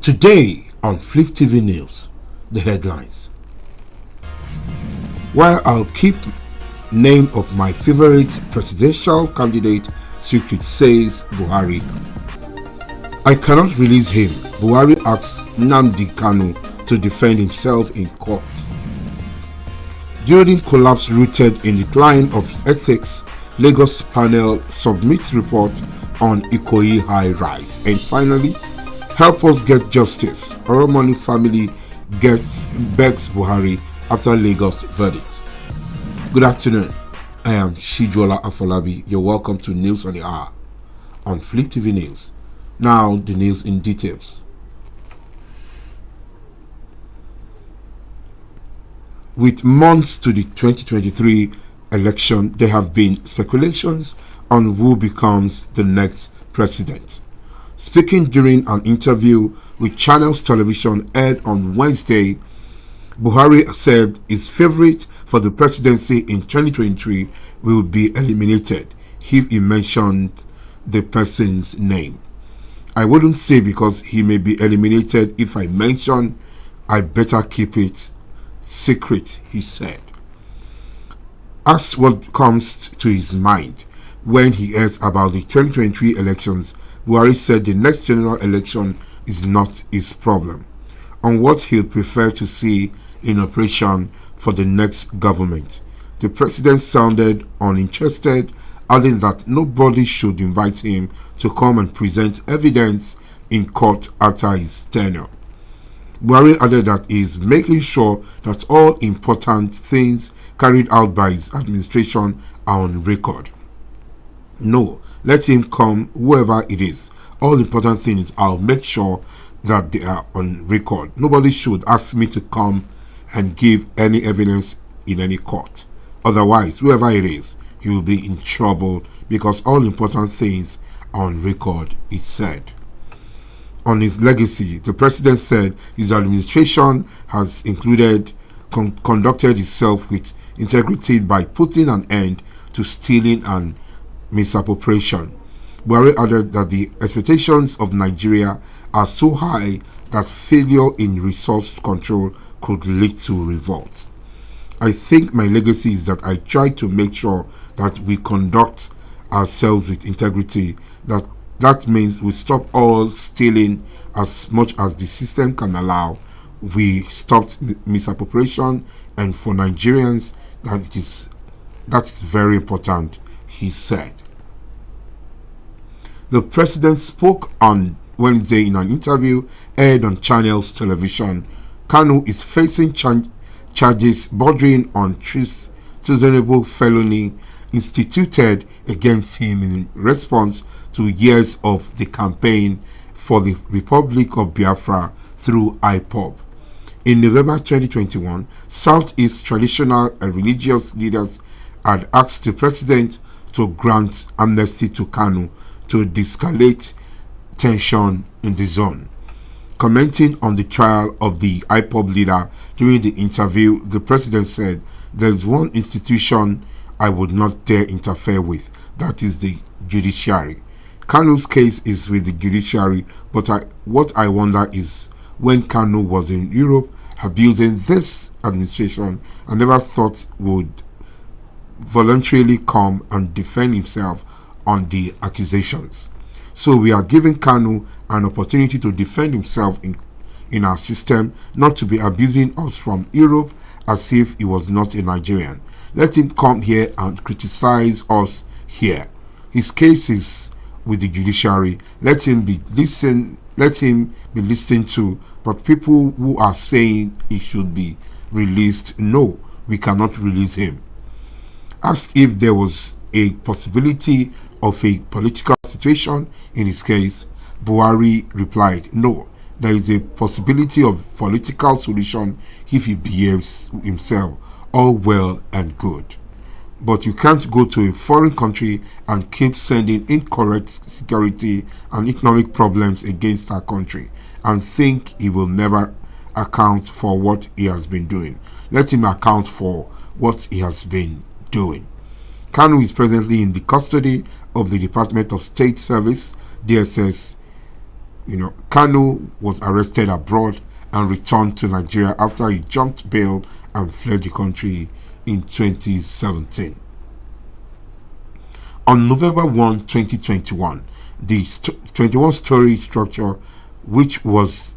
Today on Fliptv News, the headlines. While I'll keep name of my favorite presidential candidate secret, says Buhari. I cannot release him. Buhari asks Nnamdi Kanu to defend himself in court. During collapse rooted in decline of ethics, Lagos panel submits report on Ikoyi high rise. And finally, help us get justice. Oromoni family begs Buhari after Lagos verdict. Good afternoon. I am Shijola Afolabi. You're welcome to News on the Hour on Fliptv News. Now the news in details. With months to the 2023 election, there have been speculations on who becomes the next president. Speaking during an interview with Channels Television aired on Wednesday, Buhari said his favorite for the presidency in 2023 will be eliminated if he mentioned the person's name. I wouldn't say because he may be eliminated if I mention, I better keep it secret, he said. Asked what comes to his mind when he hears about the 2023 elections, Buhari said the next general election is not his problem, on what he'd prefer to see in operation for the next government. The president sounded uninterested, adding that nobody should invite him to come and present evidence in court after his tenure. Buhari added that he is making sure that all important things carried out by his administration are on record. No, let him come, whoever it is. All important things, I'll make sure that they are on record. Nobody should ask me to come and give any evidence in any court. Otherwise, whoever it is, he will be in trouble because all important things are on record, he said. On his legacy, the president said his administration has conducted itself with integrity by putting an end to stealing and misappropriation. Buhari added that the expectations of Nigeria are so high that failure in resource control could lead to revolt. I think my legacy is that I try to make sure that we conduct ourselves with integrity. That means we stop all stealing as much as the system can allow. We stopped misappropriation, and for Nigerians, that is very important, he said. The president spoke on Wednesday in an interview aired on Channels Television. Kanu is facing charges bordering on treasonable felony instituted against him in response to years of the campaign for the Republic of Biafra through IPOB. In November 2021, Southeast traditional and religious leaders had asked the president to grant amnesty to Kanu to de-escalate tension in the zone. Commenting on the trial of the IPOB leader during the interview, the president said, "There's one institution I would not dare interfere with, that is the judiciary. Kanu's case is with the judiciary, but what I wonder is when Kanu was in Europe abusing this administration, I never thought would voluntarily come and defend himself on the accusations. So we are giving Kanu an opportunity to defend himself in our system, not to be abusing us from Europe as if he was not a Nigerian. Let him come here and criticize us here. His case is with the judiciary. Let him be listened to. But people who are saying he should be released, no, we cannot release him." Asked if there was a possibility of a political situation in his case, Buhari replied, "No, there is a possibility of political solution if he behaves himself, all well and good. But you can't go to a foreign country and keep sending incorrect security and economic problems against our country and think he will never account for what he has been doing. Let him account for what he has been doing." Kanu is presently in the custody of the Department of State Service, DSS, Kanu was arrested abroad and returned to Nigeria after he jumped bail and fled the country in 2017. On November 1, 2021, the 21-story structure, which was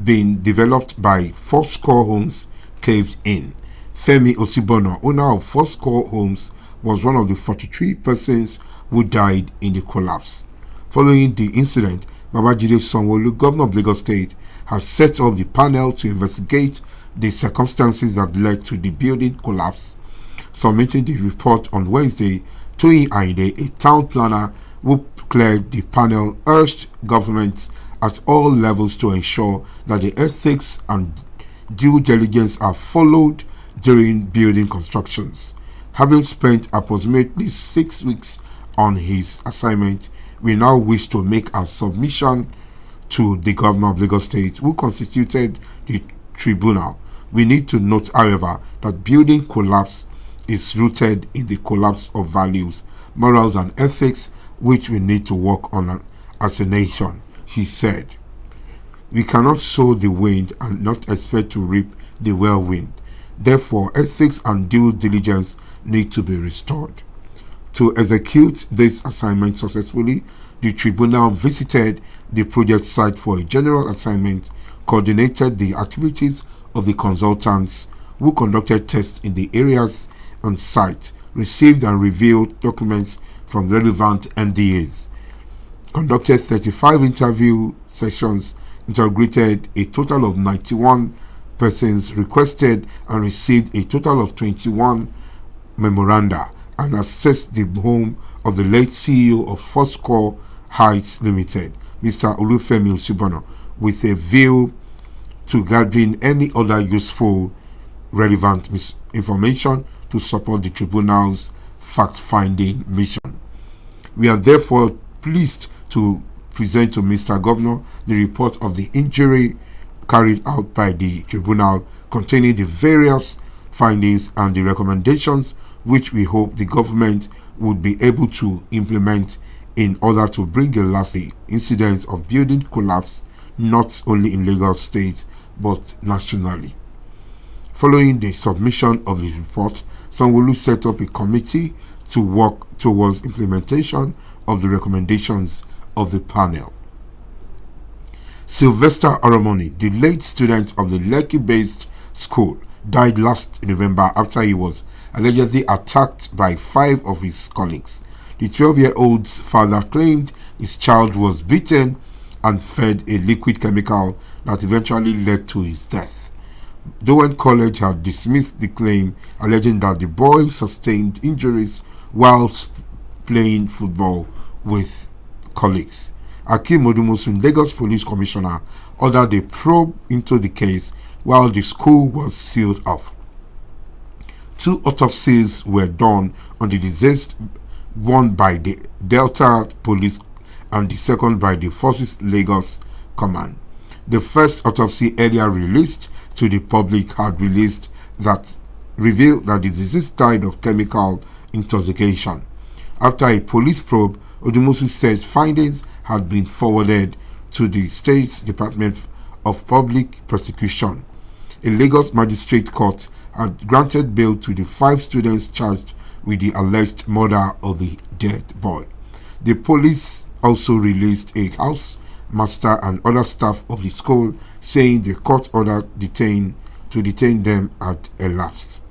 being developed by Fourscore Homes, caved in. Femi Osibono, owner of Fourscore Homes, was one of the 43 persons who died in the collapse. Following the incident, Babajide Sanwo-Olu, governor of Lagos State, has set up the panel to investigate the circumstances that led to the building collapse. Submitting the report on Wednesday, Toyin Aide, a town planner who cleared the panel, urged governments at all levels to ensure that the ethics and due diligence are followed during building constructions. Having spent approximately 6 weeks on his assignment, we now wish to make our submission to the governor of Lagos State, who constituted the tribunal. We need to note, however, that building collapse is rooted in the collapse of values, morals, and ethics, which we need to work on as a nation, he said. We cannot sow the wind and not expect to reap the whirlwind. Therefore, ethics and due diligence need to be restored. To execute this assignment successfully, the tribunal visited the project site for a general assignment, coordinated the activities of the consultants who conducted tests in the areas on site, received and reviewed documents from relevant MDAs, conducted 35 interview sessions, integrated a total of 91 persons, requested and received a total of 21 memoranda, and assessed the home of the late CEO of Fourscore Heights Limited, Mr. Olufemi Osibono, with a view to gathering any other useful, relevant information to support the tribunal's fact-finding mission. We are therefore pleased to present to Mr. Governor the report of the inquiry carried out by the tribunal, containing the various findings and the recommendations which we hope the government would be able to implement in order to bring a lasting incidents of building collapse not only in Lagos State but nationally. Following the submission of the report, Sanwo-Olu set up a committee to work towards implementation of the recommendations of the panel. Sylvester Oromoni, the late student of the Lekki-based school, died last November after he was allegedly attacked by 5 of his colleagues. The 12-year-old's father claimed his child was beaten and fed a liquid chemical that eventually led to his death. Dowen College had dismissed the claim, alleging that the boy sustained injuries whilst playing football with colleagues. Akeem Odumosun, Lagos Police Commissioner, ordered a probe into the case while the school was sealed off. 2 autopsies were done on the deceased, one by the Delta Police and the second by the Forces Lagos Command. The first autopsy, earlier released to the public, had revealed that the deceased died of chemical intoxication. After a police probe, Odumosu says findings had been forwarded to the State's Department of Public Prosecution. A Lagos magistrate court had granted bail to the 5 students charged with the alleged murder of the dead boy. The police also released a house master and other staff of the school, saying the court order to detain them had elapsed.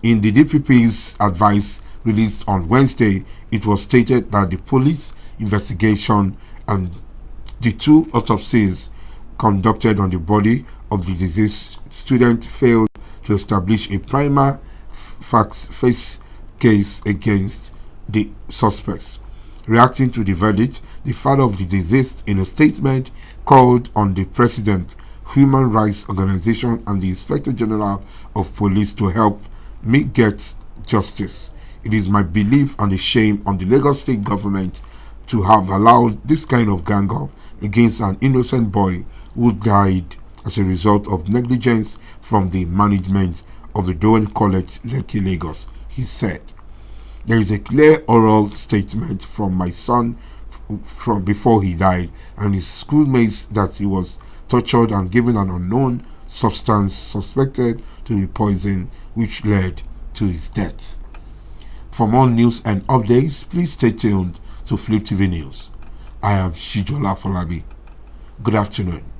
In the DPP's advice released on Wednesday, it was stated that the police investigation and the 2 autopsies conducted on the body of the deceased student failed to establish a prima facie case against the suspects. Reacting to the verdict, the father of the deceased, in a statement, called on the President, Human Rights Organization, and the Inspector General of Police to help me get justice. It is my belief and a shame on the Lagos State government to have allowed this kind of gang-up against an innocent boy who died as a result of negligence from the management of the Dowen College, Lekki, Lagos, he said. There is a clear oral statement from my son from before he died, and his schoolmates that he was tortured and given an unknown substance suspected to be poison, which led to his death. For more news and updates, please stay tuned to Fliptv News. I am Shijola Folabi. Good afternoon.